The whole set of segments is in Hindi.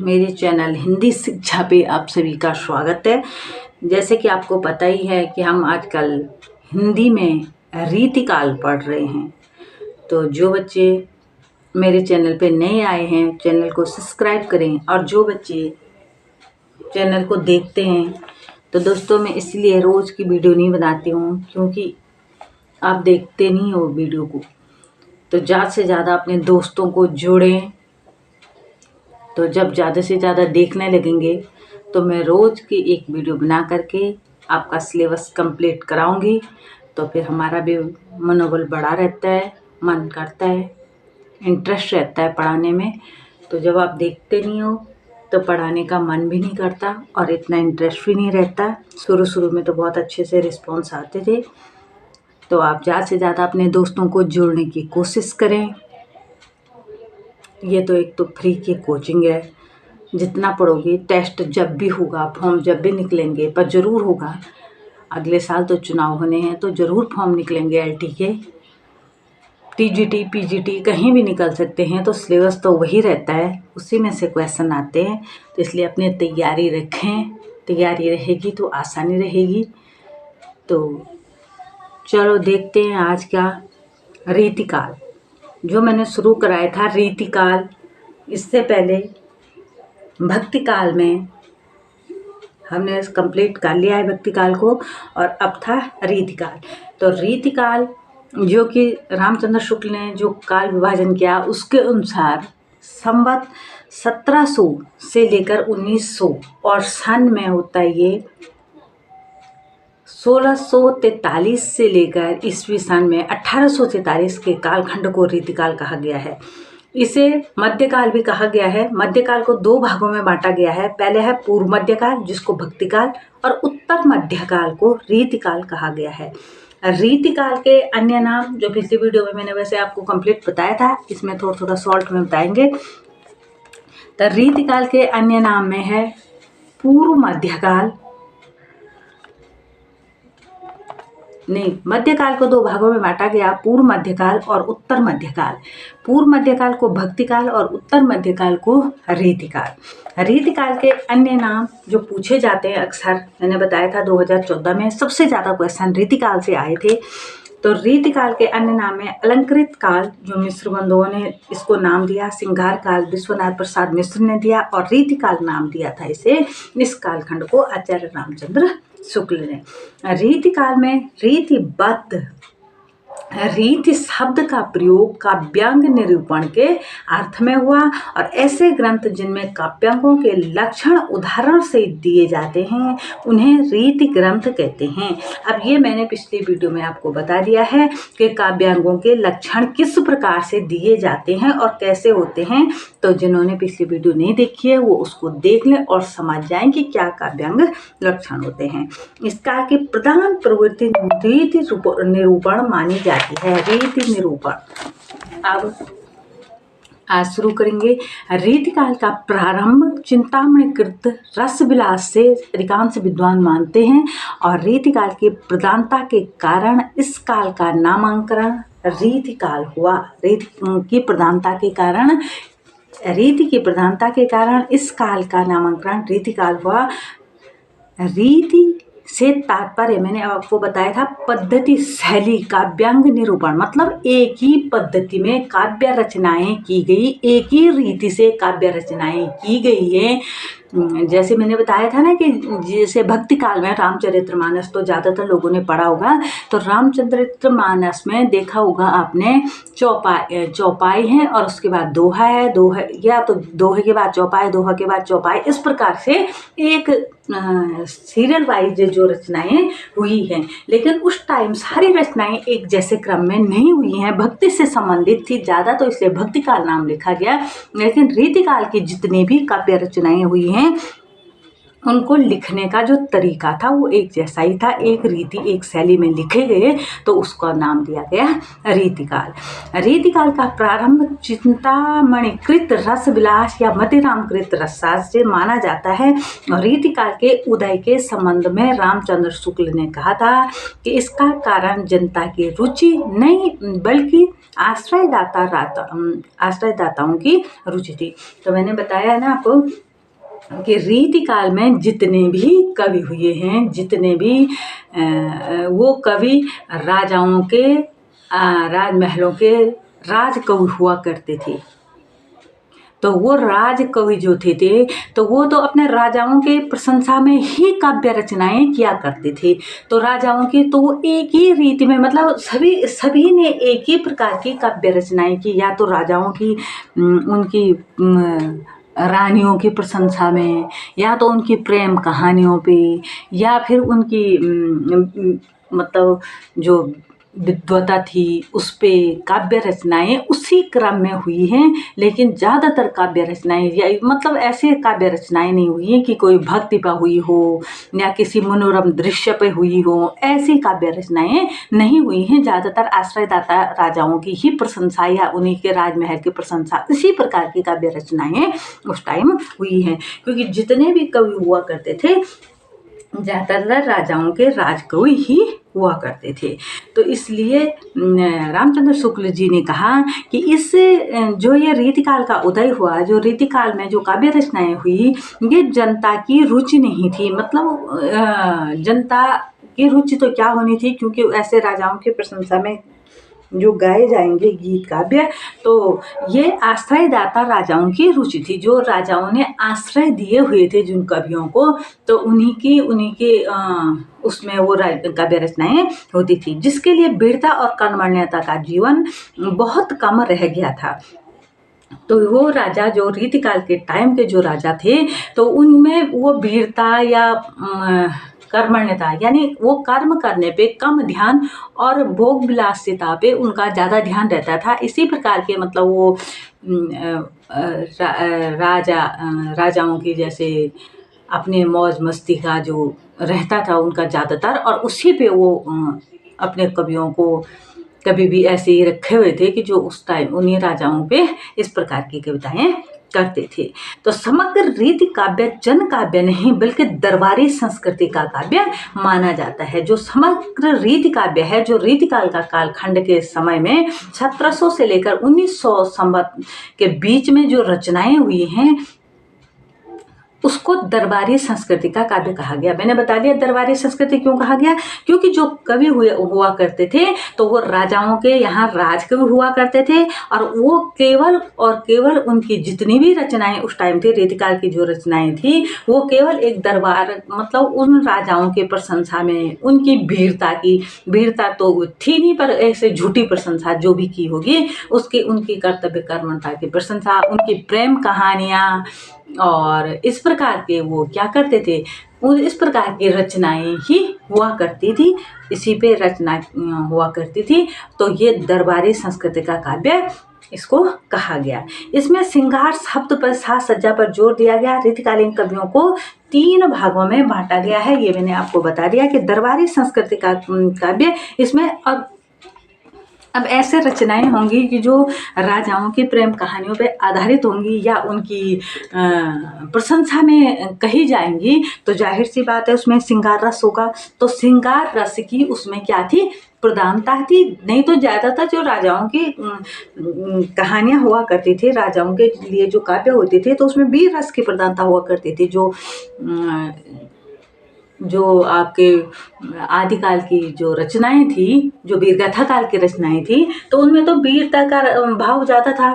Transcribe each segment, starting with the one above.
मेरे चैनल हिंदी शिक्षा पे आप सभी का स्वागत है। जैसे कि आपको पता ही है कि हम आजकल हिंदी में रीतिकाल पढ़ रहे हैं। तो जो बच्चे मेरे चैनल पे नए आए हैं, चैनल को सब्सक्राइब करें, और जो बच्चे चैनल को देखते हैं, तो दोस्तों मैं इसलिए रोज़ की वीडियो नहीं बनाती हूँ क्योंकि आप देखते नहीं हो वीडियो को। तो ज़्यादा से ज़्यादा अपने दोस्तों को जोड़ें। तो जब ज़्यादा से ज़्यादा देखने लगेंगे तो मैं रोज़ की एक वीडियो बना करके आपका सिलेबस कंप्लीट कराऊंगी। तो फिर हमारा भी मनोबल बढ़ा रहता है, मन करता है, इंटरेस्ट रहता है पढ़ाने में। तो जब आप देखते नहीं हो तो पढ़ाने का मन भी नहीं करता और इतना इंटरेस्ट भी नहीं रहता। शुरू में तो बहुत अच्छे से रिस्पॉन्स आते थे। तो आप ज़्यादा से ज़्यादा अपने दोस्तों को जोड़ने की कोशिश करें। ये तो एक तो फ्री की कोचिंग है। जितना पढ़ोगे, टेस्ट जब भी होगा, फॉर्म जब भी निकलेंगे, पर ज़रूर होगा। अगले साल तो चुनाव होने हैं तो ज़रूर फॉर्म निकलेंगे एलटी के, टीजीटी, पीजीटी कहीं भी निकल सकते हैं। तो सिलेबस तो वही रहता है, उसी में से क्वेश्चन आते हैं। तो इसलिए अपनी तैयारी रखें। तैयारी रहेगी तो आसानी रहेगी। तो चलो देखते हैं आज का रीतिकाल जो मैंने शुरू कराया था। रीतिकाल इससे पहले भक्तिकाल में हमने कंप्लीट कर लिया है भक्तिकाल को, और अब था रीतिकाल। तो रीतिकाल जो कि रामचंद्र शुक्ल ने जो काल विभाजन किया उसके अनुसार संवत 1700 से लेकर 1900 और सन में होता है ये 1643 से लेकर ईस्वी सन में 1843 के कालखंड को रीतिकाल कहा गया है। इसे मध्यकाल भी कहा गया है। मध्यकाल को दो भागों में बांटा गया है। पहले है पूर्व मध्यकाल जिसको भक्तिकाल, और उत्तर मध्यकाल को रीतिकाल कहा गया है। रीतिकाल के अन्य नाम जो पिछली वीडियो में मैंने वैसे आपको कंप्लीट बताया था, इसमें थोड़ा शॉर्ट में बताएंगे। तो रीतिकाल के अन्य नाम में है पूर्व मध्यकाल, मध्यकाल को दो भागों में बांटा गया, पूर्व मध्यकाल और उत्तर मध्यकाल। पूर्व मध्यकाल को भक्तिकाल और उत्तर मध्यकाल को रीतिकाल। रीतिकाल के अन्य नाम जो पूछे जाते हैं अक्सर, मैंने बताया था 2014 में सबसे ज़्यादा क्वेश्चन रीतिकाल से आए थे। तो रीतिकाल के अन्य नाम है अलंकृत काल, जो मिश्र बंधुओं ने इसको नाम दिया। सिंगार काल विश्वनाथ प्रसाद मिश्र ने दिया, और रीतिकाल नाम दिया था इसे, इस कालखंड को आचार्य रामचंद्र शुक्ल ने। रीतिकाल में रीतिबद्ध, रीति शब्द का प्रयोग काव्यांग निरूपण के अर्थ में हुआ, और ऐसे ग्रंथ जिनमें काव्यांगों के लक्षण उदाहरण से दिए जाते हैं उन्हें रीति ग्रंथ कहते हैं। अब ये मैंने पिछली वीडियो में आपको बता दिया है कि काव्यांगों के लक्षण किस प्रकार से दिए जाते हैं और कैसे होते हैं। तो जिन्होंने पिछली वीडियो नहीं देखी है वो उसको देख लें और समझ जाएं कि क्या काव्यांग लक्षण होते हैं। इस काल की प्रधान प्रवृत्ति रीति निरूपण मानी जाती है। रीति निरूपण। अब आज शुरू करेंगे। रीतिकाल का प्रारंभ चिंतामणि कृत रस विलास से अधिकांश विद्वान मानते हैं, और रीतिकाल की प्रधानता के कारण इस काल का नामांकन रीतिकाल हुआ। रीति की प्रधानता के कारण इस काल का नामांकन रीतिकाल हुआ। रीति से तात्पर्य मैंने आपको बताया था पद्धति, शैली, काव्यांग निरूपण, मतलब एक ही पद्धति में काव्य रचनाएं की गई, एक ही रीति से काव्य रचनाएं की गई हैं। जैसे मैंने बताया था ना कि जैसे भक्ति काल में रामचरितमानस तो ज़्यादातर लोगों ने पढ़ा होगा। तो रामचरितमानस में देखा होगा आपने चौपाई है, और उसके बाद दोहा है, या तो दोहे के बाद चौपाई, दोहा के बाद चौपाई, इस प्रकार से एक सीरियल वाइज जो रचनाएं हुई हैं। लेकिन उस टाइम सारी रचनाएं एक जैसे क्रम में नहीं हुई हैं, भक्ति से संबंधित थी ज़्यादा, तो इसलिए भक्तिकाल नाम लिखा गया। लेकिन रीतिकाल की जितनी भी काव्य रचनाएं हुई हैं उनको लिखने का जो तरीका था वो एक जैसा ही था, एक रीति एक शैली में लिखे गए, तो उसका नाम दिया गया रीतिकाल। रीतिकाल का प्रारंभ चिंतामणिकृत रस विलास या मतिरामकृत रसराज से माना जाता है, और रीतिकाल के उदय के संबंध में रामचंद्र शुक्ल ने कहा था कि इसका कारण जनता की रुचि नहीं बल्कि आश्रयदाताओं की रुचि थी। तो मैंने बताया ना आपको कि रीति काल में जितने भी कवि हुए हैं, जितने भी वो कवि राजाओं के राजमहलों के राजकवि हुआ करते थे। तो वो राजकवि जो थे तो वो तो अपने राजाओं के प्रशंसा में ही काव्य रचनाएं किया करते थे। तो राजाओं की तो वो एक ही रीति में, मतलब सभी ने एक ही प्रकार की काव्य रचनाएं की, या तो राजाओं की उनकी रानियों की प्रशंसा में, या तो उनकी प्रेम कहानियों पे, या फिर उनकी मतलब जो विद्वता थी उस पे काव्य रचनाएं उसी क्रम में हुई हैं। लेकिन ज़्यादातर काव्य रचनाएं या मतलब ऐसे काव्य रचनाएं नहीं हुई हैं कि कोई भक्ति पर हुई हो या किसी मनोरम दृश्य पे हुई हो, ऐसी काव्य रचनाएं नहीं हुई हैं। ज़्यादातर आश्रयदाता राजाओं की ही प्रशंसा या उन्हीं के राजमहल की प्रशंसा, इसी प्रकार की काव्य रचनाएं उस टाइम हुई हैं। क्योंकि जितने भी कवि हुआ करते थे ज़्यादातर राजाओं के राजकवि ही हुआ करते थे। तो इसलिए रामचंद्र शुक्ल जी ने कहा कि इस जो ये रीतिकाल का उदय हुआ, जो रीतिकाल में जो काव्य रचनाएं हुई, ये जनता की रुचि नहीं थी। मतलब जनता की रुचि तो क्या होनी थी, क्योंकि ऐसे राजाओं की प्रशंसा में जो गाए जाएंगे गीत काव्य, तो ये आश्रयदाता राजाओं की रुचि थी। जो राजाओं ने आश्रय दिए हुए थे जिन कवियों को, तो उन्हीं के उसमें वो काव्य रचनाएं होती थी, जिसके लिए वीरता और कर्मण्यता का जीवन बहुत कम रह गया था। तो वो राजा जो रीतिकाल के टाइम के जो राजा थे, तो उनमें वो वीरता या कर्मण्यता यानी वो कर्म करने पे कम ध्यान और भोग विलासिता पे उनका ज़्यादा ध्यान रहता था। इसी प्रकार के मतलब वो राजाओं की जैसे अपने मौज मस्ती का जो रहता था उनका ज़्यादातर, और उसी पे वो अपने कवियों को कभी भी ऐसे ही रखे हुए थे कि जो उस टाइम उन्हीं राजाओं पे इस प्रकार की कविताएं करते थे। तो समग्र रीति काव्य जन काव्य नहीं बल्कि दरबारी संस्कृति का काव्य माना जाता है। जो समग्र रीति काव्य है, जो रीतिकाल का कालखंड के समय में 1700 से लेकर 1900 संवत के बीच में जो रचनाएं हुई हैं, उसको दरबारी संस्कृति का काव्य कहा गया। मैंने बता दिया दरबारी संस्कृति क्यों कहा गया, क्योंकि जो कवि हुआ करते थे तो वो राजाओं के यहाँ राजकवि हुआ करते थे, और वो केवल उनकी जितनी भी रचनाएं उस टाइम थे, रीतिकाल की जो रचनाएं थी, वो केवल एक दरबार मतलब उन राजाओं के प्रशंसा में, उनकी वीरता तो थी नहीं, पर ऐसे झूठी प्रशंसा जो भी की होगी उसकी उनकी कर्तव्य कर्मठता की प्रशंसा, उनकी प्रेम कहानियाँ, और इस प्रकार के वो क्या करते थे, इस प्रकार की रचनाएं ही हुआ करती थी, इसी पे रचना हुआ करती थी। तो ये दरबारी संस्कृति का काव्य इसको कहा गया। इसमें श्रृंगार शब्द पर साज सज्जा पर जोर दिया गया। रीतिकालीन कवियों को 3 भागों में बांटा गया है। ये मैंने आपको बता दिया कि दरबारी संस्कृति का काव्य, इसमें अब ऐसे रचनाएं होंगी कि जो राजाओं की प्रेम कहानियों पे आधारित होंगी या उनकी प्रशंसा में कही जाएंगी, तो जाहिर सी बात है उसमें श्रृंगार रस होगा। तो श्रृंगार रस की उसमें क्या थी, प्रधानता थी। नहीं तो ज़्यादातर जो राजाओं की कहानियाँ हुआ करती थी, राजाओं के लिए जो काव्य होते थे, तो उसमें वीर रस की प्रधानता हुआ करती थी। जो आपके आदिकाल की जो रचनाएं थी, जो वीरगाथा काल की रचनाएं थी, तो उनमें तो वीरता का भाव ज़्यादा था,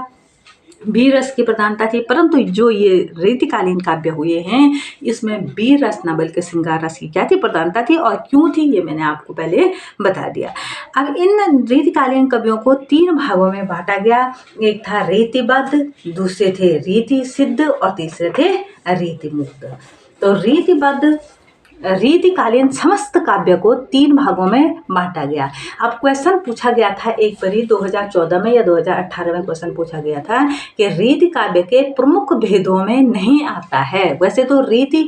वीर रस की प्रधानता थी। परंतु जो ये रीतिकालीन काव्य हुए हैं, इसमें वीर रस न बल्कि श्रृंगार रस की क्या थी, प्रधानता थी। और क्यों थी ये मैंने आपको पहले बता दिया। अब इन रीतिकालीन कवियों को 3 भागों में बांटा गया। एक था रीतिबद्ध, दूसरे थे रीति सिद्ध, और तीसरे थे रीति मुक्त। तो रीतिकालीन समस्त काव्य को 3 भागों में बांटा गया। अब क्वेश्चन पूछा गया था एक बारी 2014 में या 2018 में क्वेश्चन पूछा गया था कि रीति काव्य के प्रमुख भेदों में नहीं आता है। वैसे तो रीति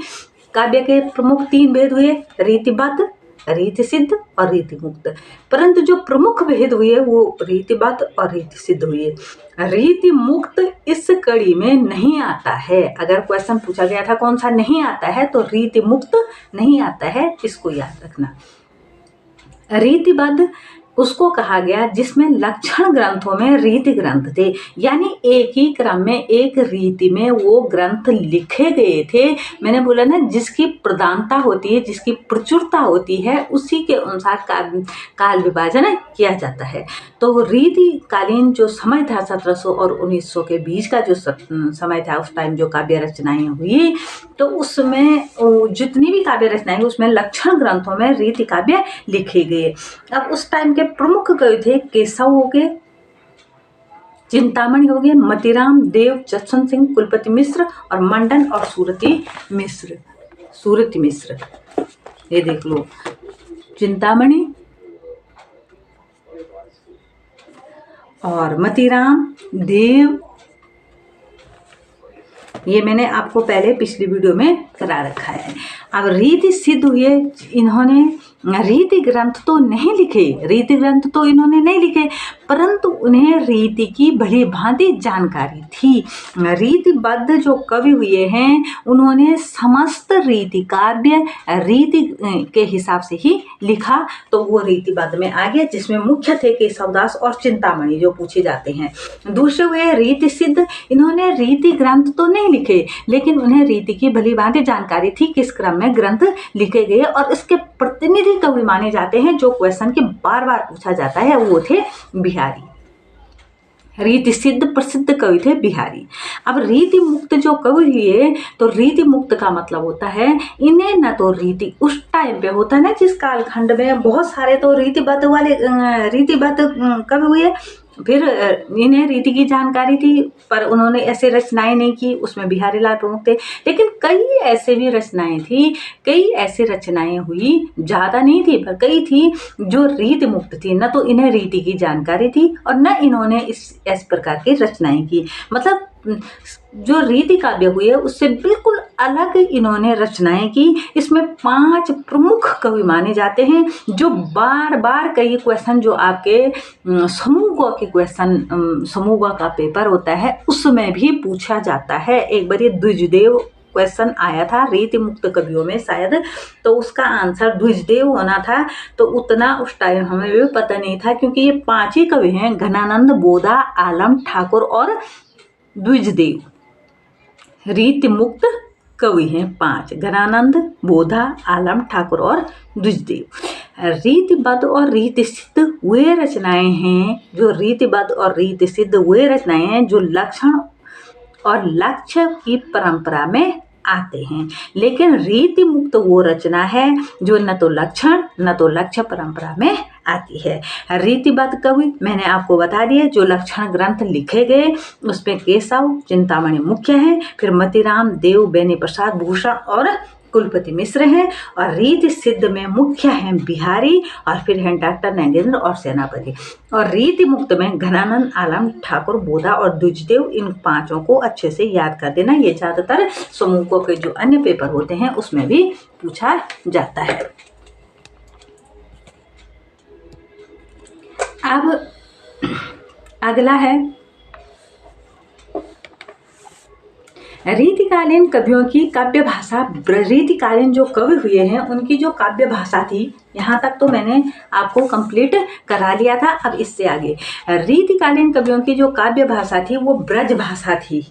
काव्य के प्रमुख 3 भेद हुए, रीतिबद्ध, रीति सिद्ध और रीति मुक्त। परंतु जो प्रमुख भेद हुए वो रीतिबद्ध और रीति सिद्ध हुए। रीति मुक्त इस कड़ी में नहीं आता है। अगर क्वेश्चन पूछा गया था कौन सा नहीं आता है, तो रीति मुक्त नहीं आता है, इसको याद रखना। रीतिबद्ध उसको कहा गया जिसमें लक्षण ग्रंथों में रीति ग्रंथ थे, यानी एक ही क्रम में एक रीति में वो ग्रंथ लिखे गए थे। मैंने बोला ना, जिसकी प्रधानता होती है, जिसकी प्रचुरता होती है, उसी के अनुसार काल विभाजन किया जाता है। तो रीतिकालीन जो समय था 1700 और 1900 के बीच का जो समय था, उस टाइम जो काव्य रचनाएं हुई, तो उसमें जितनी भी काव्य रचनाएं उसमें लक्षण ग्रंथों में रीति काव्य लिखे गए। अब उस टाइम के प्रमुख कवि थे केशव हो गए, चिंतामणि हो गए, मतीराम, देव, जसवंत सिंह, कुलपति मिश्र और मंडन और सूरती मिश्र। ये देख लो, चिंतामणि और मतीराम, देव, ये मैंने आपको पहले पिछली वीडियो में करा रखा है। अब रीति सिद्ध हुए, इन्होंने रीति ग्रंथ तो नहीं लिखे, परंतु उन्हें रीति की भली भांति जानकारी थी। रीतिबद्ध जो कवि हुए हैं, उन्होंने समस्त रीति काव्य रीति के हिसाब से ही लिखा, तो वो रीतिबद्ध में आ गया, जिसमें मुख्य थे केशवदास और चिंतामणि जो पूछे जाते हैं। दूसरे हुए रीति सिद्ध, इन्होंने रीति ग्रंथ तो नहीं लिखे, लेकिन उन्हें रीति की भली भांति जानकारी थी, किस क्रम में ग्रंथ लिखे गए, और इसके प्रतिनिधि कवि माने जाते हैं। जो क्वेश्चन के बार बार पूछा जाता है वो थे बिहारी। रीति सिद्ध प्रसिद्ध कवि थे बिहारी। अब रीति मुक्त जो कवि हुए, तो रीति मुक्त का मतलब होता है इन्हें न तो रीति उस टाइम पे होता है ना, जिस कालखंड में बहुत सारे तो रीतिबद्ध कवि हुए, फिर इन्हें रीति की जानकारी थी, पर उन्होंने ऐसे रचनाएं नहीं की, उसमें बिहारी लाल प्रमुख थे। लेकिन कई ऐसे भी रचनाएं थी, कई ऐसी रचनाएं हुई, ज़्यादा नहीं थी पर कई थी जो रीति मुक्त थी, न तो इन्हें रीति की जानकारी थी और न इन्होंने इस प्रकार की रचनाएं की। मतलब जो रीति काव्य हुए उससे बिल्कुल अलग इन्होंने रचनाएं की। इसमें 5 प्रमुख कवि माने जाते हैं, जो बार बार कई क्वेश्चन जो आपके समूह का पेपर होता है उसमें भी पूछा जाता है। एक बार ये द्विजदेव क्वेश्चन आया था रीति मुक्त कवियों में शायद, तो उसका आंसर द्विजदेव होना था, तो उतना उस टाइम हमें भी पता नहीं था, क्योंकि ये 5 ही कवि हैं, घनानंद, बोधा, आलम, ठाकुर और द्विजदेव। रीति मुक्त कवि हैं 5, घनानंद, बोधा, आलम, ठाकुर और द्विजदेव। रीतिबद्ध और रीति सिद्ध वे रचनाएं हैं, जो रीतिबद्ध और रीति सिद्ध वे रचनाएं हैं जो लक्षण और लक्ष्य की परंपरा में आते हैं। लेकिन रीति मुक्त वो रचना है जो न तो लक्षण न तो लक्ष्य परंपरा में आती है। रीतिबद्ध कवि मैंने आपको बता दिया, जो लक्षण ग्रंथ लिखे गए उसमें केशव, चिंतामणि मुख्य हैं, फिर मतीराम, देव, बेनी प्रसाद, भूषण और कुलपति मिश्र हैं, और रीति सिद्ध में मुख्य हैं बिहारी, और फिर हैं डॉक्टर नगेंद्र और सेनापति। और रीति मुक्त में घनानंद, आलम, ठाकुर, बोधा और द्विजदेव। इन 5 को अच्छे से याद कर देना, ये ज़्यादातर समूहों के जो अन्य पेपर होते हैं उसमें भी पूछा जाता है। अब अगला है रीतिकालीन कवियों की काव्य भाषा। रीतिकालीन जो कवि हुए हैं उनकी जो काव्य भाषा थी, यहाँ तक तो मैंने आपको कंप्लीट करा लिया था। अब इससे आगे रीतिकालीन कवियों की जो काव्य भाषा थी वो ब्रज भाषा थी।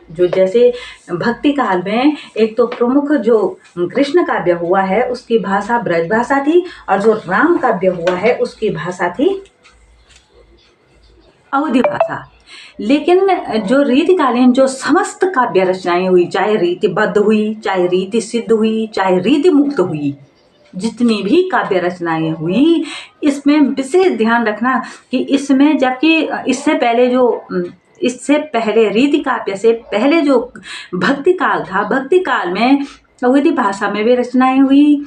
जो जैसे भक्ति काल में एक तो प्रमुख जो कृष्ण काव्य हुआ है उसकी भाषा ब्रज भाषा थी, और जो राम काव्य हुआ है उसकी भाषा थी अवधी भाषा। लेकिन जो रीतिकालीन जो समस्त काव्य रचनाएं हुई, चाहे रीतिबद्ध हुई, चाहे रीति सिद्ध हुई, चाहे रीति मुक्त हुई, जितनी भी काव्य रचनाएं हुई, इसमें विशेष ध्यान रखना कि इसमें, जबकि इससे पहले रीति काव्य से पहले जो भक्ति काल था, भक्ति काल में अवधी भाषा में भी रचनाएं हुई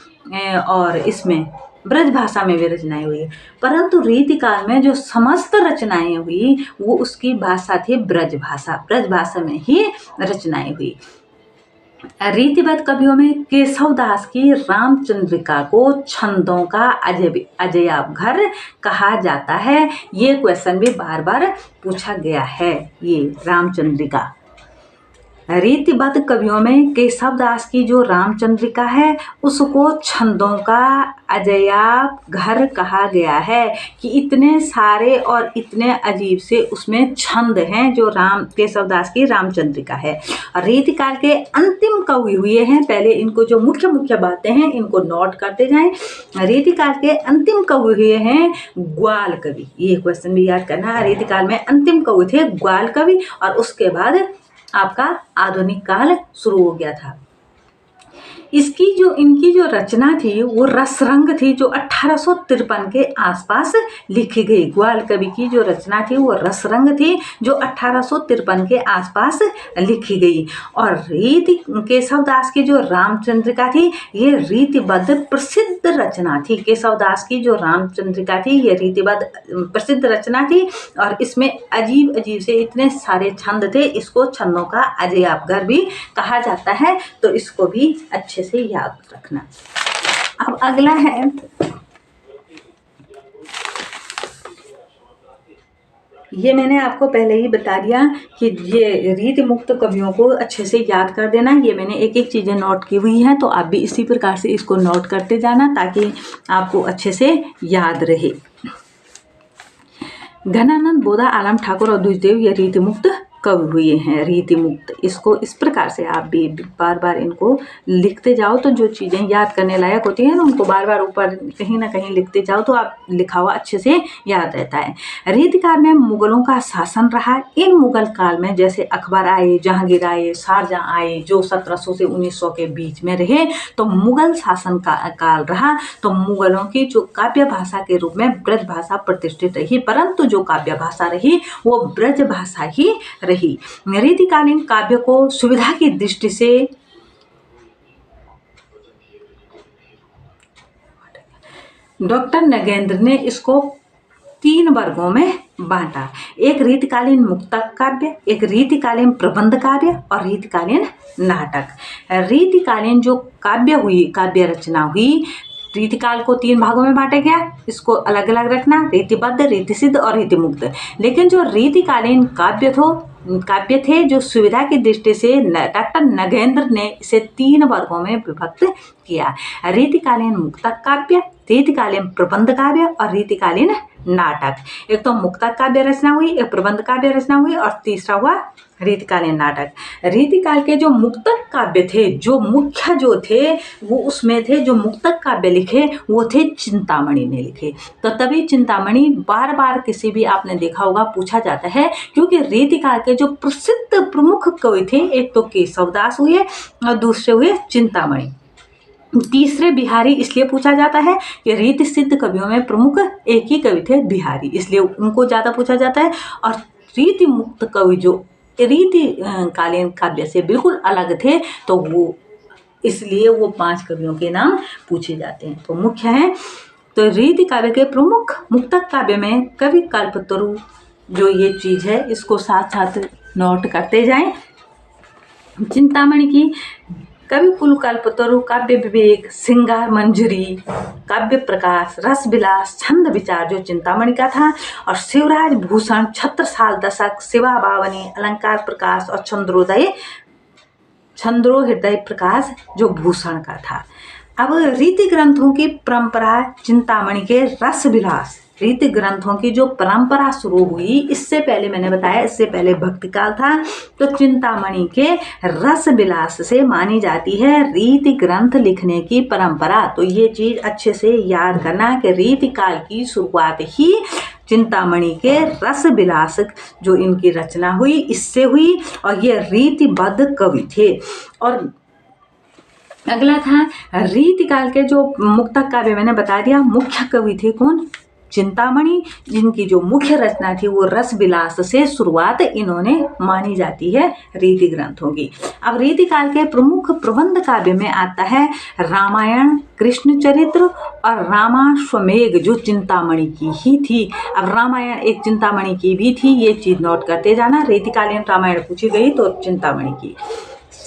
और इसमें ब्रज भाषा में भी रचनाएं हुई, परंतु रीति काल में जो समस्त रचनाएं हुई वो उसकी भाषा थी ब्रज भाषा। ब्रज भाषा में ही रचनाएं हुई। रीतिबद्ध कवियों में केशवदास की रामचंद्रिका को छंदों का अजयाबघर कहा जाता है। ये क्वेश्चन भी बार बार पूछा गया है। ये रामचंद्रिका रीतिबद्ध कवियों में केशव दास की जो रामचंद्रिका है उसको छंदों का अजयाब घर कहा गया है कि इतने सारे और इतने अजीब से उसमें छंद हैं जो केशव दास की रामचंद्रिका है। और रीतिकाल के अंतिम कवि हुए हैं, पहले इनको जो मुख्य मुख्य बातें हैं इनको नोट करते जाएं। रीतिकाल के अंतिम कवि हुए हैं ग्वाल कवि, ये क्वेश्चन भी याद करना। रीतिकाल में अंतिम कवि थे ग्वाल कवि और उसके बाद आपका आधुनिक काल शुरू हो गया था। इनकी जो रचना थी वो रसरंग थी जो 1853 के आसपास लिखी गई। ग्वाल कवि की जो रचना थी वो रसरंग थी जो 1853 के आसपास लिखी गई। और केशव दास की जो रामचंद्रिका थी ये रीतिबद्ध प्रसिद्ध रचना थी। केशव दास की जो रामचंद्रिका थी ये रीतिबद्ध प्रसिद्ध रचना थी और इसमें अजीब अजीब से इतने सारे छंद थे, इसको छंदों का अजयाबघर भी कहा जाता है, तो इसको भी अच्छे से याद रखना। अब अगला है ये मैंने आपको पहले ही बता दिया कि ये रीति मुक्त कवियों को अच्छे से याद कर देना। ये मैंने एक एक चीज़ें नोट की हुई हैं, तो आप भी इसी प्रकार से इसको नोट करते जाना ताकि आपको अच्छे से याद रहे। घनानंद बोधा आलम ठाकुर और द्विजदेव ये रीति मुक्त कवि हुए हैं। रीति मुक्त, इसको इस प्रकार से आप भी बार बार इनको लिखते जाओ, तो जो चीज़ें याद करने लायक होती हैं ना उनको बार बार ऊपर कहीं ना कहीं लिखते जाओ तो आप लिखा हुआ अच्छे से याद रहता है। रीतिकाल में मुगलों का शासन रहा। इन मुगल काल में जैसे अकबर आए, जहांगीर आए, शाहजहां आए जो 1700 से 1900 के बीच में रहे, तो मुगल शासन का काल रहा। तो मुगलों की जो काव्य भाषा के रूप में ब्रज भाषा प्रतिष्ठित रही, परंतु जो काव्य भाषा रही वो ब्रज भाषा ही रही। रीतिकालीन काव्य को सुविधा की दृष्टि से डॉक्टर नगेंद्र ने इसको 3 वर्गों में बांटा। एक रीतिकालीन मुक्तक काव्य, एक रीतिकालीन प्रबंध काव्य और रीतिकालीन नाटक। रीतिकालीन जो काव्य रचना हुई, रीतिकाल को 3 भागों में बांटा गया, इसको अलग अलग रखना, रीतिबद्ध, रीतिसिद्ध और रीतिमुक्त। लेकिन जो रीतिकालीन काव्य थे जो सुविधा की दृष्टि से डॉक्टर नगेंद्र ने इसे 3 वर्गों में विभक्त किया। रीतिकालीन मुक्तक काव्य, रीतिकालीन प्रबंध काव्य और रीतिकालीन नाटक। एक तो मुक्तक काव्य रचना हुई, एक प्रबंध काव्य रचना हुई और तीसरा हुआ रीतिकालीन नाटक। रीतिकाल के जो मुक्तक काव्य थे, जो मुख्य जो थे वो उसमें थे, जो मुक्तक काव्य लिखे वो थे चिंतामणि ने लिखे। तो तभी चिंतामणि बार बार किसी भी आपने देखा होगा पूछा जाता है, क्योंकि रीतिकाल के जो प्रसिद्ध प्रमुख कवि थे एक तो केशव दास हुए और दूसरे हुए चिंतामणि। तीसरे बिहारी इसलिए पूछा जाता है कि रीति सिद्ध कवियों में प्रमुख एक ही कवि थे बिहारी, इसलिए उनको ज़्यादा पूछा जाता है। और रीति मुक्त कवि जो रीति कालीन काव्य से बिल्कुल अलग थे, तो वो इसलिए वो 5 कवियों के नाम पूछे जाते हैं। तो मुख्य हैं तो रीति काव्य के प्रमुख मुक्तक काव्य में कवि कल्पतरु, जो ये चीज़ है इसको साथ साथ नोट करते जाएं। चिंतामणि की कवि कुल कल्पतरु, काव्य विवेक, श्रृंगार मंजरी, काव्य प्रकाश, रस विलास, छंद विचार जो चिंतामणि का था, और शिवराज भूषण, छत्रसाल दशक, शिवा बावनी, अलंकार प्रकाश और छंद्रोहृदय प्रकाश जो भूषण का था। अब रीति ग्रंथों की परंपरा, चिंतामणि के रस विलास, रीति ग्रंथों की जो परंपरा शुरू हुई, इससे पहले मैंने बताया इससे पहले भक्ति काल था, तो चिंतामणि के रस विलास से मानी जाती है रीति ग्रंथ लिखने की परंपरा। तो ये चीज अच्छे से याद करना कि रीति काल की शुरुआत ही चिंतामणि के रस विलास जो इनकी रचना हुई इससे हुई, और ये रीतिबद्ध कवि थे। और अगला था रीतिकाल के जो मुक्तक काव्य, मैंने बता दिया मुख्य कवि थे कौन, चिंतामणि, जिनकी जो मुख्य रचना थी वो रस विलास से शुरुआत इन्होंने मानी जाती है रीति ग्रंथों की। अब रीतिकाल के प्रमुख प्रबंध काव्य में आता है रामायण, कृष्ण चरित्र और रामाश्वमेघ जो चिंतामणि की ही थी। अब रामायण एक चिंतामणि की भी थी, ये चीज नोट करते जाना। रीतिकालीन रामायण पूछी गई तो चिंतामणि की।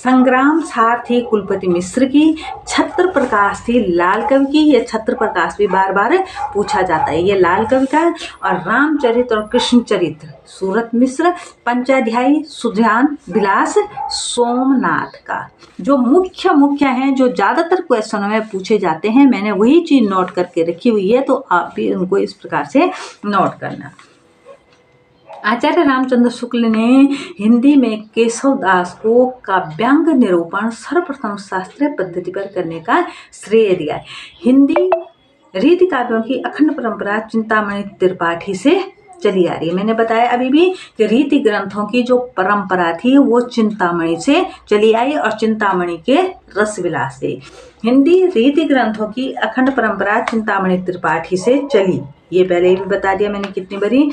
संग्राम सार थी कुलपति मिश्र की, छत्र प्रकाश थी लाल कवि की, ये छत्र प्रकाश भी बार बार पूछा जाता है, ये लाल कवि का है। और रामचरित और कृष्ण चरित्र सूरत मिश्र, पंचाध्यायी सुधान विलास सोमनाथ का। जो मुख्य हैं, जो ज़्यादातर क्वेश्चनों में पूछे जाते हैं, मैंने वही चीज़ नोट करके रखी हुई है, तो आप भी उनको इस प्रकार से नोट करना। आचार्य रामचंद्र शुक्ल ने हिंदी में केशव दास को काव्यांग निरूपण सर्वप्रथम शास्त्रीय पद्धति पर करने का श्रेय दिया। हिंदी रीति काव्यों की अखंड परंपरा चिंतामणि त्रिपाठी से चली आ रही है। मैंने बताया अभी भी कि रीति ग्रंथों की जो परंपरा थी वो चिंतामणि से चली आई और चिंतामणि के रसविलास से। हिंदी रीति ग्रंथों की अखंड परंपरा चिंतामणि त्रिपाठी से चली, ये पहले भी बता दिया मैंने कितनी बारी।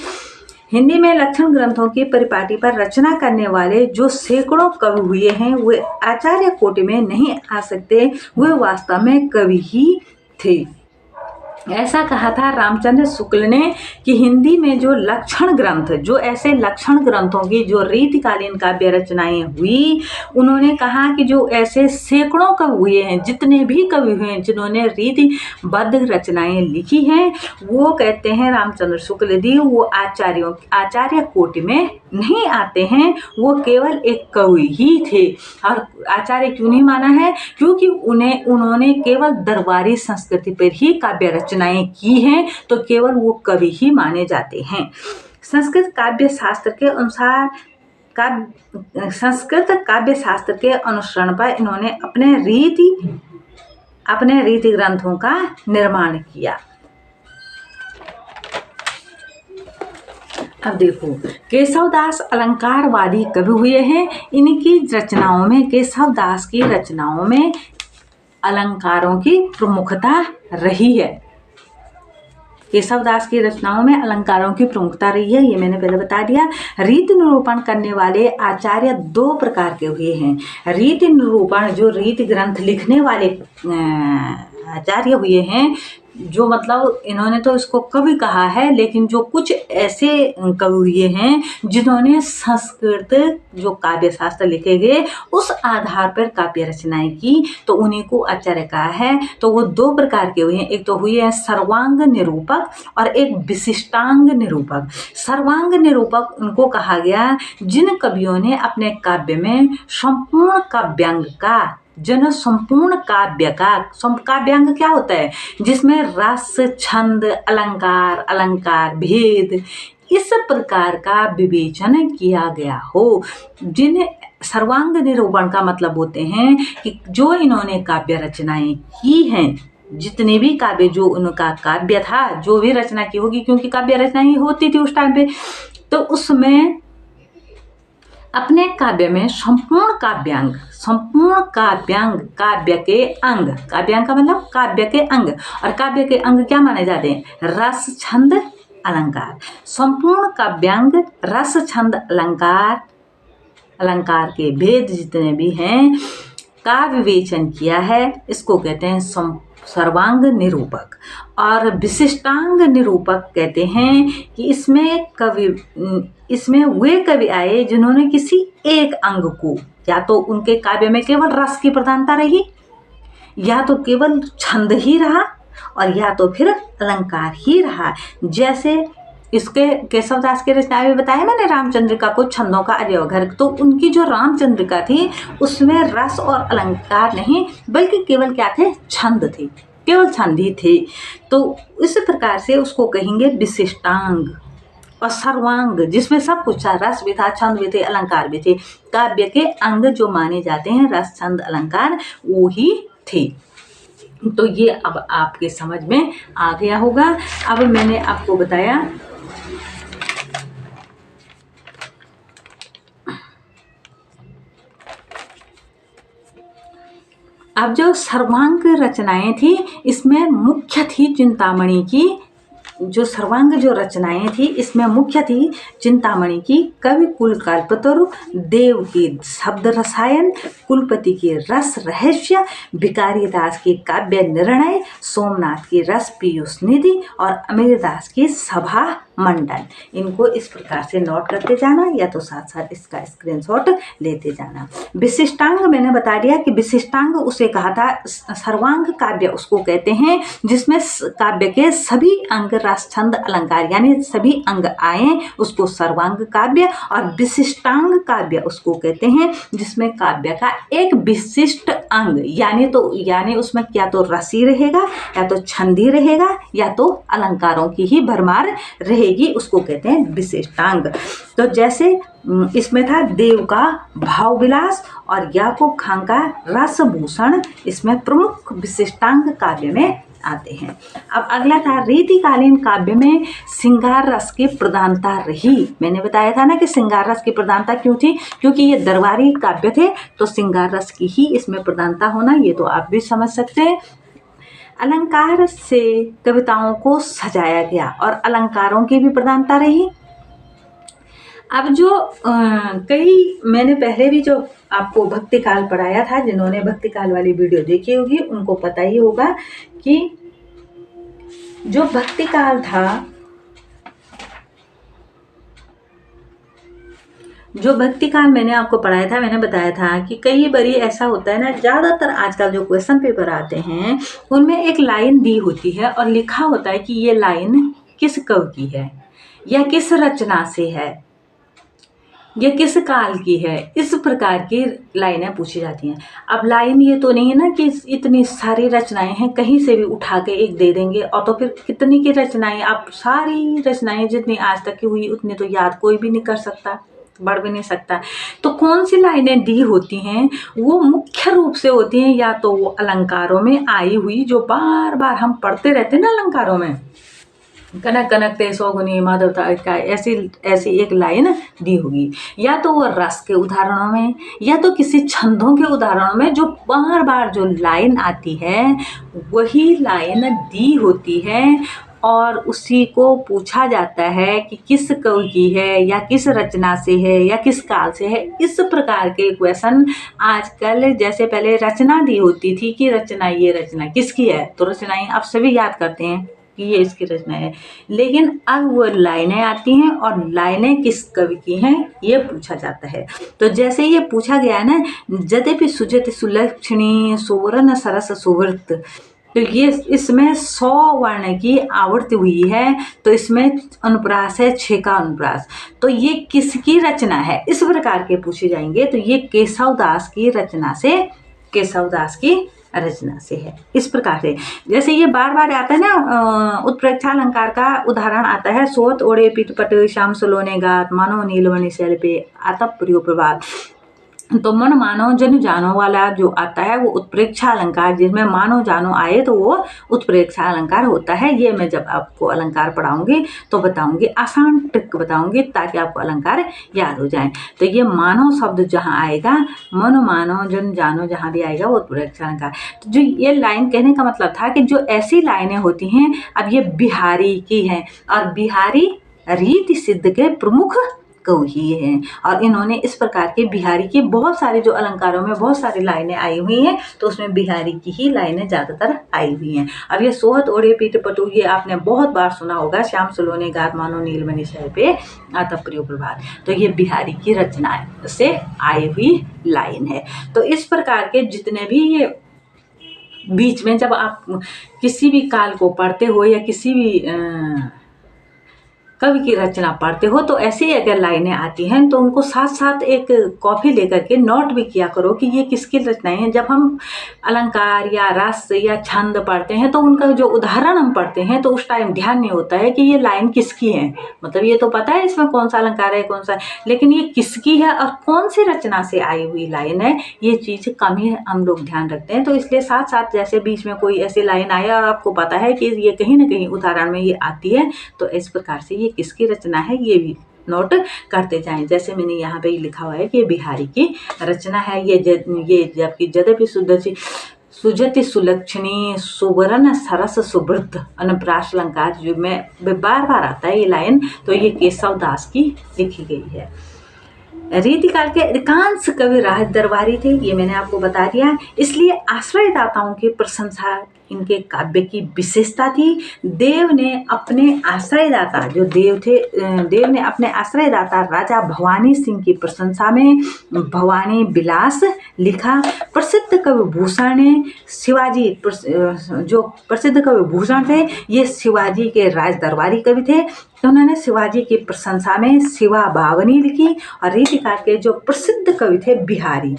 हिंदी में लक्षण ग्रंथों की परिपाटी पर रचना करने वाले जो सैकड़ों कवि हुए हैं वे आचार्य कोटि में नहीं आ सकते, वे वास्तव में कवि ही थे। ऐसा कहा था रामचंद्र शुक्ल ने कि हिंदी में जो लक्षण ग्रंथ, जो ऐसे लक्षण ग्रंथों की जो रीतिकालीन काव्य रचनाएं हुई, उन्होंने कहा कि जो ऐसे सैकड़ों कवि हुए हैं, जितने भी कवि हुए हैं जिन्होंने रीतिबद्ध रचनाएं लिखी हैं, वो कहते हैं रामचंद्र शुक्ल जी वो आचार्य कोटि में नहीं आते हैं, वो केवल एक कवि ही थे। और आचार्य क्यों नहीं माना है? क्योंकि उन्होंने केवल दरबारी संस्कृति पर ही काव्य रचनाएं की हैं, तो केवल वो कवि ही माने जाते हैं। संस्कृत काव्य शास्त्र के अनुसरण पर इन्होंने अपने रीति ग्रंथों का निर्माण किया। अब देखो, केशवदास अलंकारवादी कवि हुए हैं। इनकी रचनाओं में, केशवदास की रचनाओं में अलंकारों की प्रमुखता रही है। केशवदास की रचनाओं में अलंकारों की प्रमुखता रही है, ये मैंने पहले बता दिया। रीति निरूपण करने वाले आचार्य दो प्रकार के हुए हैं। रीति निरूपण, जो रीति ग्रंथ लिखने वाले आचार्य हुए हैं, जो मतलब इन्होंने तो इसको कवि कहा है, लेकिन जो कुछ ऐसे कवि हुए हैं जिन्होंने संस्कृत जो काव्य शास्त्र लिखे गए उस आधार पर काव्य रचनाएं की, तो उन्हीं को आचार्य कहा है। तो वो दो प्रकार के हुए हैं, एक तो हुए हैं सर्वांग निरूपक और एक विशिष्टांग निरूपक। सर्वांग निरूपक उनको कहा गया जिन कवियों ने अपने काव्य में संपूर्ण काव्यांग का, जन संपूर्ण काव्य का, काव्यांग क्या होता है? जिसमें रस, छंद, अलंकार, भेद, इस प्रकार का विवेचन किया गया हो। जिन सर्वांग निरूपण का मतलब होते हैं कि जो इन्होंने काव्य रचनाएं की हैं, जितने भी काव्य, जो उनका काव्य था, जो भी रचना की होगी, क्योंकि काव्य रचनाएं होती थी उस टाइम पे, तो उसमें अपने काव्य में संपूर्ण काव्यांग, काव्य के अंग, काव्यांग का मतलब काव्य के अंग, और काव्य के अंग क्या माने जाते हैं? रस, छंद, अलंकार। संपूर्ण काव्यांग, रस, छंद, अलंकार के भेद जितने भी हैं का विवेचन किया है, इसको कहते हैं सर्वांग निरूपक। और विशिष्टांग निरूपक कहते हैं कि इसमें वे कवि आए जिन्होंने किसी एक अंग को, या तो उनके काव्य में केवल रस की प्रधानता रही, या तो केवल छंद ही रहा, और या तो फिर अलंकार ही रहा। जैसे इसके केशवदास के रचनाएं में बताया मैंने रामचंद्रिका को छंदों का अजयघर, तो उनकी जो रामचंद्रिका थी उसमें रस और अलंकार नहीं, बल्कि केवल क्या थे? छंद थे, केवल छंद ही थे। तो इस प्रकार से उसको कहेंगे विशिष्टांग। और सर्वांग, जिसमें सब कुछ था, रस भी था, छंद भी थे, अलंकार भी थे। काव्य के अंग जो माने जाते हैं, रस, छंद, अलंकार, वो ही थे। तो ये अब आपके समझ में आ गया होगा। अब मैंने आपको बताया अब जो सर्वांग रचनाएं थी, इसमें मुख्य थी चिंतामणि की, जो सर्वांग जो रचनाएं थी इसमें मुख्य थी चिंतामणि की कवि कुल कल्पतरु, देव की शब्द रसायन, कुलपति की रस रहस्य, भिकारी दास की काव्य निर्णय, सोमनाथ की रस पीयूष निधि और अमीरदास की सभा मंडन। इनको इस प्रकार से नोट करते जाना या तो साथ साथ इसका स्क्रीनशॉट लेते जाना। विशिष्टांग मैंने बता दिया कि विशिष्टांग उसे कहा था, सर्वांग काव्य उसको कहते हैं जिसमें काव्य के सभी अंग रस छंद अलंकार यानी सभी अंग आए, उसको सर्वांग काव्य। और विशिष्टांग काव्य उसको कहते हैं जिसमें काव्य का एक विशिष्ट अंग यानी उसमें क्या तो रसी रहेगा या तो छंदी रहेगा या तो अलंकारों की ही भरमार रहेगी, उसको कहते हैं विशिष्टांग। तो जैसे इसमें था देव का भाव विलास और याकूब खां का रसभूषण, इसमें प्रमुख विशिष्टांग काव्य में आते हैं। अब अगला था रीतिकालीन काव्य में श्रृंगार रस की प्रधानता रही। मैंने बताया था ना कि श्रृंगार रस की प्रधानता क्यों थी, क्योंकि ये दरबारी काव्य थे तो श्रृंगार रस की ही इसमें प्रधानता होना, ये तो आप भी समझ सकते हैं। अलंकार से कविताओं को सजाया गया और अलंकारों की भी प्रधानता रही। अब जो कई मैंने पहले भी जो आपको भक्तिकाल पढ़ाया था, जिन्होंने भक्तिकाल वाली वीडियो देखी होगी उनको पता ही होगा कि जो भक्तिकाल था, जो भक्तिकाल मैंने आपको पढ़ाया था, मैंने बताया था कि कई बारी ऐसा होता है ना, ज़्यादातर आजकल जो क्वेश्चन पेपर आते हैं उनमें एक लाइन दी होती है और लिखा होता है कि ये लाइन किस कवि की है या किस रचना से है ये किस काल की है, इस प्रकार की लाइनें पूछी जाती हैं। अब लाइन ये तो नहीं है ना कि इतनी सारी रचनाएं हैं कहीं से भी उठा के एक दे देंगे, और तो फिर कितनी की रचनाएं, आप सारी रचनाएं जितनी आज तक की हुई उतनी तो याद कोई भी नहीं कर सकता, बढ़ भी नहीं सकता। तो कौन सी लाइनें दी होती हैं वो मुख्य रूप से होती हैं या तो वो अलंकारों में आई हुई जो बार बार हम पढ़ते रहते हैं ना अलंकारों में, कनक कनक ते सौगुनी माधवता का ऐसी एक लाइन दी होगी, या तो वो रस के उदाहरणों में या तो किसी छंदों के उदाहरणों में जो बार बार जो लाइन आती है वही लाइन दी होती है और उसी को पूछा जाता है कि किस कवि की है या किस रचना से है या किस काल से है। इस प्रकार के क्वेश्चन आजकल, जैसे पहले रचना दी होती थी कि ये रचना किसकी है, तो रचनाएं आप सभी याद करते हैं कि ये इसकी रचना है, लेकिन अब वो लाइनें आती हैं और लाइनें किस कवि की हैं ये पूछा जाता है। तो जैसे ये पूछा गया है ना, यद्यपि सुजति सुलक्षणी सुवर्ण सरस सुवृत, तो ये इसमें 100 वर्ण की आवृत्ति हुई है, तो इसमें अनुप्रास है 6 का अनुप्रास, तो ये किसकी रचना है इस प्रकार के पूछे जाएंगे। तो ये केशवदास की रचना से है। इस प्रकार से जैसे ये बार बार आता है ना, उत्प्रेक्षा अलंकार का उदाहरण आता है, सोत ओढ़े पीठ पट श्याम सलोने गात मानो नीलमणि शैल पे आतप प्रियो प्रभात। तो मन मानो जन जानो वाला जो आता है वो उत्प्रेक्षा अलंकार, जिसमें मानो जानो आए तो वो उत्प्रेक्षा अलंकार होता है। ये मैं जब आपको अलंकार पढ़ाऊंगी तो बताऊंगी, आसान ट्रिक बताऊंगी ताकि आपको अलंकार याद हो जाए। तो ये मानो शब्द जहाँ आएगा, मन मानो जन जानो जहाँ भी आएगा वो उत्प्रेक्षा अलंकार। तो जो ये लाइन कहने का मतलब था कि जो ऐसी लाइनें होती हैं, अब ये बिहारी की हैं और बिहारी रीति सिद्ध के प्रमुख कवि हैं और इन्होंने इस प्रकार के बिहारी की बहुत सारे जो अलंकारों में बहुत सारी लाइनें आई हुई हैं, तो उसमें बिहारी की ही लाइनें ज़्यादातर आई हुई हैं। अब ये सोहत ओढ़े पीठ पटु, ये आपने बहुत बार सुना होगा, श्याम सलोने गात मानो नीलमणि शैल पे आतप प्रियो प्रभात, तो ये बिहारी की रचना से आई हुई लाइन है। तो इस प्रकार के जितने भी ये बीच में जब आप किसी भी काल को पढ़ते हो या किसी भी कवि की रचना पढ़ते हो, तो ऐसी अगर लाइनें आती हैं तो उनको साथ साथ एक कॉपी लेकर के नोट भी किया करो कि ये किसकी रचनाएं हैं। जब हम अलंकार या रस या छंद पढ़ते हैं तो उनका जो उदाहरण हम पढ़ते हैं तो उस टाइम ध्यान नहीं होता है कि ये लाइन किसकी है, मतलब ये तो पता है इसमें कौन सा अलंकार है कौन सा, लेकिन ये किसकी है और कौन सी रचना से आई हुई लाइन है, ये चीज़ कम ही हम लोग ध्यान रखते हैं। तो इसलिए साथ साथ जैसे बीच में कोई ऐसी लाइन आए और आपको पता है कि ये कहीं ना कहीं उदाहरण में ये आती है, तो इस प्रकार से ये किसकी रचना है ये भी नोट करते जाएं। जैसे मैंने यहाँ पे लिखा हुआ है कि बिहारी की रचना है ये जबकि यद्यपि सुजति सुलक्षणी सुवर्ण सरस सुवृत अनुप्रास अलंकार जो में बार बार आता है ये लाइन, तो ये केशवदास की लिखी गई है। रीतिकाल के अधिकांश कवि राज दरबारी थे, ये मैंने आपको बता दिया, इसलिए आश्रयदाताओं की प्रशंसा इनके काव्य की विशेषता थी। देव ने अपने आश्रयदाता जो देव थे, देव ने अपने आश्रयदाता राजा भवानी सिंह की प्रशंसा में भवानी विलास लिखा। प्रसिद्ध कवि भूषण ने शिवाजी, जो प्रसिद्ध कवि भूषण थे ये शिवाजी के राज दरबारी कवि थे, तो उन्होंने शिवाजी की प्रशंसा में शिवा बावनी लिखी। और रीतिकार के जो प्रसिद्ध कवि थे बिहारी,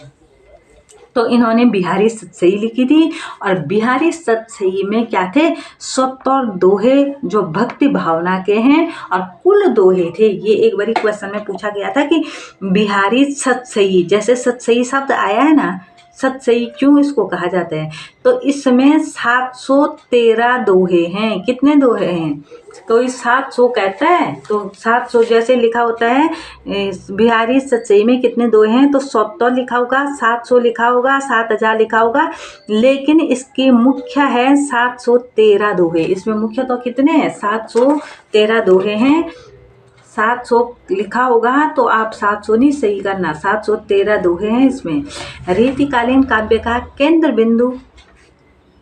तो इन्होंने बिहारी सतसई लिखी थी। और बिहारी सतसई में क्या थे, 70 दोहे जो भक्ति भावना के हैं और कुल दोहे थे। ये एक बारी क्वेश्चन में पूछा गया था कि बिहारी सतसई, जैसे सतसई शब्द आया है ना, सतसई क्यों इसको कहा जाता है, तो इसमें 713 दोहे हैं। कितने दोहे हैं, कोई 700 कहता है तो 700 जैसे लिखा होता है बिहारी सतसई में कितने दोहे हैं, तो 70 लिखा होगा, 700 लिखा होगा, 7000 लिखा होगा, लेकिन इसकी मुख्य है 713 दोहे। इसमें मुख्य तो कितने हैं, 713 दोहे हैं। 700 लिखा होगा तो आप 700 नहीं सही करना, 713 दोहे हैं इसमें। रीतिकालीन काव्य का केंद्र बिंदु,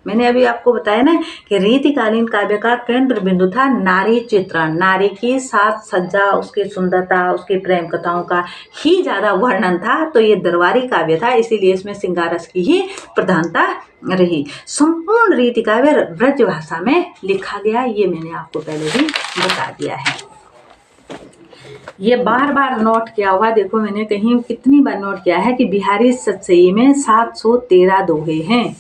मैंने अभी आपको बताया ना कि रीतिकालीन काव्य का केंद्र बिंदु था नारी चित्रण। नारी की साज सज्जा, उसकी सुंदरता, उसकी प्रेम कथाओं का ही ज़्यादा वर्णन था, तो ये दरबारी काव्य था, इसीलिए इसमें श्रृंगार रस की ही प्रधानता रही। संपूर्ण रीति काव्य ब्रज भाषा में लिखा गया, ये मैंने आपको पहले ही बता दिया है। ये बार बार नोट किया हुआ, देखो मैंने कहीं कितनी बार नोट किया है कि बिहारी सतसई में 713 दोहे हैं,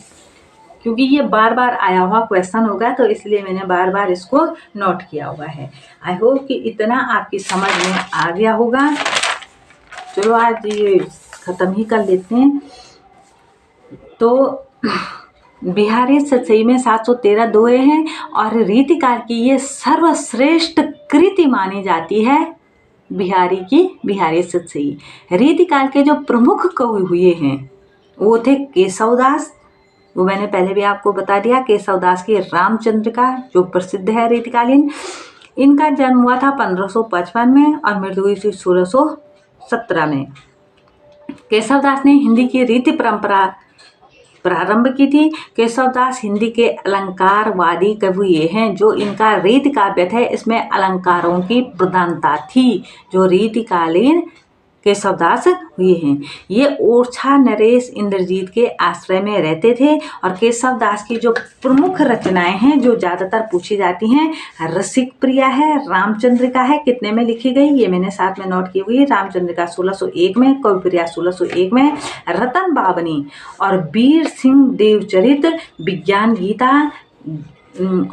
क्योंकि ये बार बार आया हुआ क्वेश्चन होगा, तो इसलिए मैंने बार बार इसको नोट किया हुआ है। आई होप कि इतना आपकी समझ में आ गया होगा। चलो आज ये ख़त्म ही कर लेते हैं। तो बिहारी सतसई में 713 दोहे हैं और रीतिकार की ये सर्वश्रेष्ठ कृति मानी जाती है बिहारी की बिहारी सतसई। रीतिकाल के जो प्रमुख कवि हुए हैं वो थे केशवदास, वो मैंने पहले भी आपको बता दिया, केशवदास की रामचंद्रिका जो प्रसिद्ध है रीतिकालीन। इनका जन्म हुआ था 1555 में और मृत्यु हुई थी 1617 में। केशवदास ने हिंदी की रीति परंपरा प्रारंभ की थी। केशवदास हिंदी के अलंकारवादी कवि ये हैं। जो इनका रीति काव्य है इसमें अलंकारों की प्रधानता थी, जो रीतिकालीन केशवदास हुए हैं। ये ओरछा नरेश इंद्रजीत के आश्रय में रहते थे। और केशवदास की जो प्रमुख रचनाएं हैं जो ज़्यादातर पूछी जाती हैं, रसिक प्रिया है, रामचंद्रिका है, कितने में लिखी गई ये मैंने साथ में नोट की हुई। रामचंद्रिका 1601 में, कवि प्रिया 1601 में, रतन बावनी और वीर सिंह देवचरित, विज्ञान गीता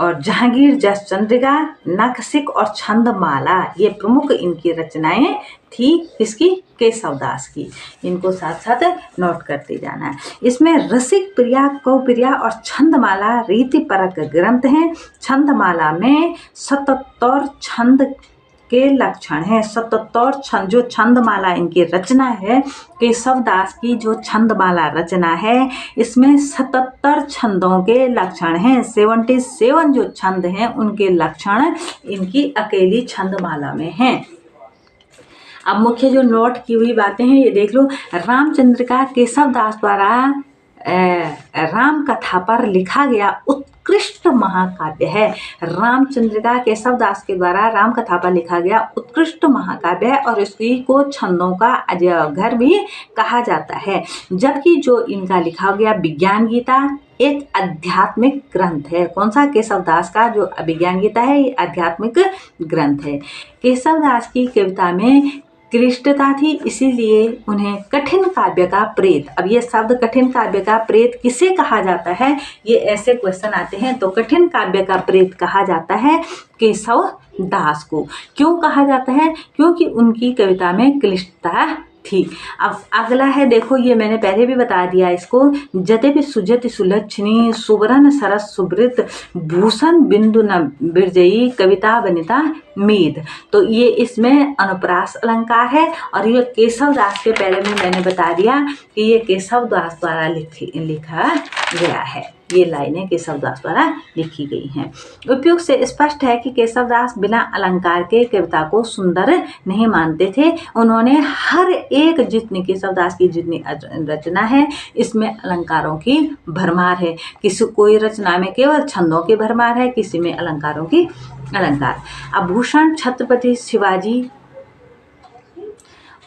और जहांगीर जसचंद्रिका, नखशिक और छंदमाला, ये प्रमुख इनकी रचनाएं थी। किसकी, केशवदास की। इनको साथ साथ नोट करते जाना है। इसमें रसिक प्रिया, कौप्रिया और छंदमाला रीति परक ग्रंथ हैं। छंदमाला में 77 छंद के लक्षण हैं। 77 छंद, जो छंदमाला इनकी रचना है, केशवदास की जो छंदमाला रचना है इसमें 77 छंदों के लक्षण हैं। 77 जो छंद हैं उनके लक्षण इनकी अकेली छंदमाला में हैं। अब मुख्य जो नोट की हुई बातें हैं ये देख लो। रामचंद्रिका केशवदास द्वारा राम कथा पर लिखा गया उत्कृष्ट महाकाव्य है। रामचंद्रिका केशवदास के द्वारा राम कथा पर लिखा गया उत्कृष्ट महाकाव्य है और इसकी को छंदों का अजगर भी कहा जाता है। जबकि जो इनका लिखा गया विज्ञान गीता एक आध्यात्मिक ग्रंथ है। कौन सा, केशवदास का जो विज्ञान गीता है ये आध्यात्मिक ग्रंथ है। केशवदास की कविता में क्लिष्टता थी, इसीलिए उन्हें कठिन काव्य का प्रेत, अब ये शब्द कठिन काव्य का प्रेत किसे कहा जाता है, ये ऐसे क्वेश्चन आते हैं। तो कठिन काव्य का प्रेत कहा जाता है केशवदास को। क्यों कहा जाता है, क्योंकि उनकी कविता में क्लिष्टता थी। अब अगला है, देखो ये मैंने पहले भी बता दिया इसको। जद्यपि सुजति सुलक्षणी सुवर्ण सरस सुवृत भूषण बिंदु न बिरजयी कविता बनिता मीद। तो ये इसमें अनुप्रास अलंकार है और ये केशव दास के, पहले में मैंने बता दिया कि ये केशव दास द्वारा लिखा गया है। ये लाइनें केशव दास द्वारा लिखी गई हैं। उपयुक्त से स्पष्ट है कि केशव दास बिना अलंकार के कविता को सुंदर नहीं मानते थे। उन्होंने हर एक, जितनी केशव दास की जितनी रचना है इसमें अलंकारों की भरमार है। कोई रचना में केवल छंदों की भरमार है, किसी में अलंकारों की अलंकार। अब भूषण छत्रपति शिवाजी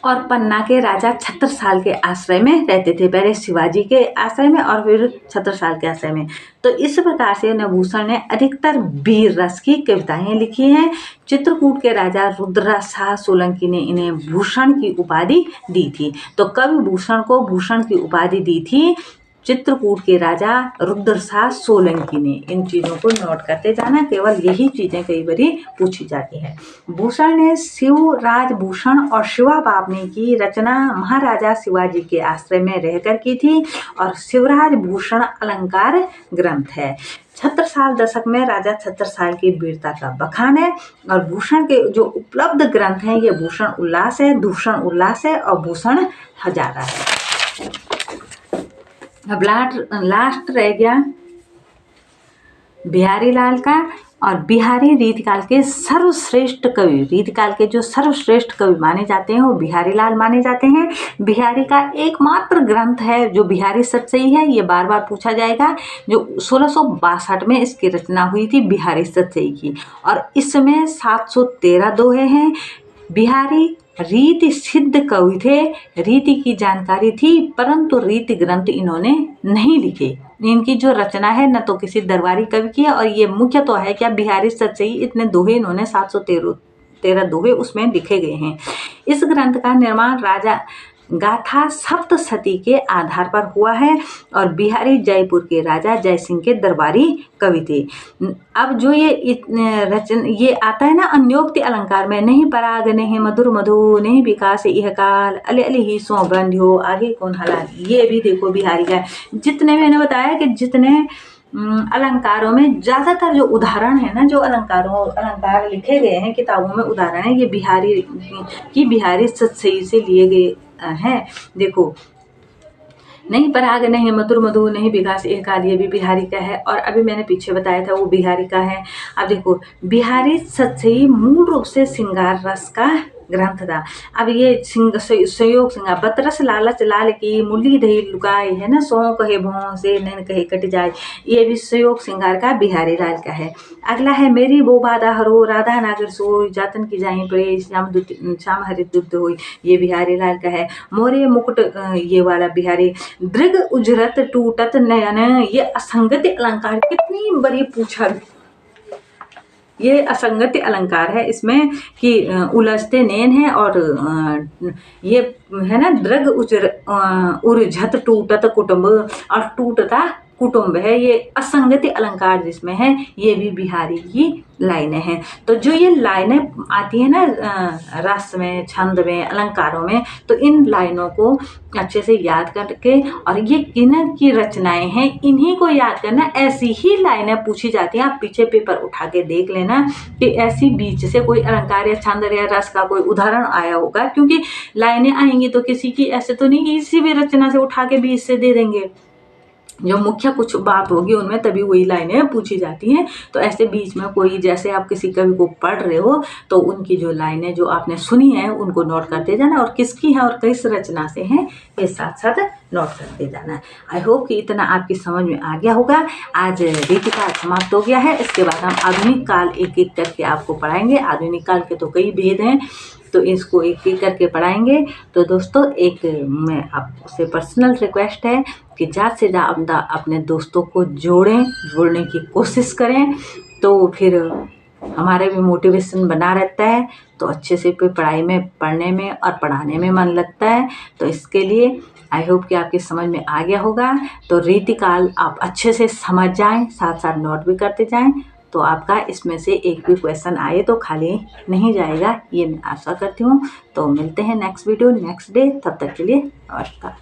और पन्ना के राजा छत्रसाल के आश्रय में रहते थे। पहले शिवाजी के आश्रय में और फिर छत्रसाल के आश्रय में। तो इस प्रकार से नभूषण ने अधिकतर वीर रस की कविताएं लिखी हैं। चित्रकूट के राजा रुद्र शाह सोलंकी ने इन्हें भूषण की उपाधि दी थी। तो कवि भूषण को भूषण की उपाधि दी थी चित्रकूट के राजा रुद्रशाह सोलंकी ने। इन चीज़ों को नोट करते जाना, केवल यही चीज़ें कई बारी पूछी जाती हैं। भूषण ने शिवराज भूषण और शिवा बावनी की रचना महाराजा शिवाजी के आश्रय में रहकर की थी और शिवराज भूषण अलंकार ग्रंथ है। छत्रसाल दशक में राजा छत्रसाल की वीरता का बखान है और भूषण के जो उपलब्ध ग्रंथ हैं ये भूषण उल्लास है, दूषण उल्लास है और भूषण हजारा है। अब लास्ट रह गया बिहारी लाल का। और बिहारी रीतिकाल के सर्वश्रेष्ठ कवि, रीतिकाल के जो सर्वश्रेष्ठ कवि माने जाते हैं वो बिहारी लाल माने जाते हैं। बिहारी का एकमात्र ग्रंथ है जो बिहारी सतसई है, ये बार बार पूछा जाएगा, जो 1662 में इसकी रचना हुई थी बिहारी सतसई की। और इसमें 713 दोहे हैं। बिहारी रीति सिद्ध कवि थे, रीति की जानकारी थी, परंतु रीति ग्रंथ इन्होंने नहीं लिखे। इनकी जो रचना है न तो किसी दरबारी कवि की है और ये मुख्य तो है क्या बिहारी सतसई, इतने दोहे इन्होंने 713 दोहे उसमें लिखे गए हैं। इस ग्रंथ का निर्माण राजा गाथा सप्तशती के आधार पर हुआ है और बिहारी जयपुर के राजा जयसिंह के दरबारी कवि थे। अब जो ये आता है ना अन्योक्ति अलंकार में, नहीं पराग नहीं मधुर मधु नहीं विकास यह काल अले अले ही सो बंध्यो आगे कौन हलाल, ये भी देखो बिहारी का। जितने मैंने बताया कि जितने अलंकारों में ज़्यादातर जो उदाहरण है ना, जो अलंकार लिखे गए हैं किताबों में उदाहरण है, ये बिहारी सतसई से लिए गए हैं। देखो, नहीं पराग नहीं मधुर मधु नहीं विकास एक काल, ये भी बिहारी का है। और अभी मैंने पीछे बताया था वो बिहारी का है। अब देखो, बिहारी सतसई मूल रूप से श्रृंगार रस का ग्रंथ था। अब ये संयोग श्रृंगार बतरस लालच लाल की मुरली दही लुकाई है ना, सो कहे भों से नैन कहे कट जाए, ये भी संयोग श्रृंगार का बिहारी लाल का है। अगला है मेरी वो बाधा हरो राधा नागर सोई जातन की जाई पड़े श्याम हरित दुग्ध होई, ये बिहारी लाल का है। मोरे मुकुट, ये वाला बिहारी। दृग उजरत टूटत नयन, ये असंगति अलंकार कितनी बड़ी पूछा, ये असंगति अलंकार है इसमें कि उलझते नैन है और ये है ना दृग उर्झत टूटत कुटुंब और टूटता कुटुंब है, ये असंगति अलंकार जिसमें है, ये भी बिहारी की लाइनें हैं। तो जो ये लाइनें आती है ना रस में, छंद में, अलंकारों में, तो इन लाइनों को अच्छे से याद करके, और ये किन की रचनाएं हैं इन्हीं को याद करना। ऐसी ही लाइनें पूछी जाती हैं, आप पीछे पेपर उठा के देख लेना कि ऐसी बीच से कोई अलंकार या छंद या रस का कोई उदाहरण आया होगा, क्योंकि लाइनें आएंगी तो किसी की ऐसे तो नहीं कि किसी भी रचना से उठा के बीच से दे देंगे, जो मुख्य कुछ बात होगी उनमें तभी वही लाइनें पूछी जाती हैं। तो ऐसे बीच में कोई, जैसे आप किसी कवि को पढ़ रहे हो तो उनकी जो लाइनें जो आपने सुनी हैं उनको नोट करते जाना, और किसकी है और किस रचना से हैं ये साथ साथ नोट करते जाना। आई होप कि इतना आपकी समझ में आ गया होगा। आज रीतिकाल समाप्त हो गया है, इसके बाद हम आधुनिक काल एक एक करके आपको पढ़ाएंगे। आधुनिक काल के तो कई भेद हैं, तो इसको एक एक करके पढ़ाएंगे। तो दोस्तों, एक मैं आपसे पर्सनल रिक्वेस्ट है कि ज़्यादा से ज़्यादा अपने दोस्तों को जोड़ने की कोशिश करें, तो फिर हमारे भी मोटिवेशन बना रहता है, तो अच्छे से पढ़ाई में, पढ़ने में और पढ़ाने में मन लगता है। तो इसके लिए आई होप कि आपकी समझ में आ गया होगा। तो रीतिकाल आप अच्छे से समझ जाएं, साथ साथ नोट भी करते जाएं, तो आपका इसमें से एक भी क्वेश्चन आए तो खाली नहीं जाएगा, ये मैं आशा करती हूँ। तो मिलते हैं नेक्स्ट वीडियो नेक्स्ट डे, तब तक के लिए नमस्कार।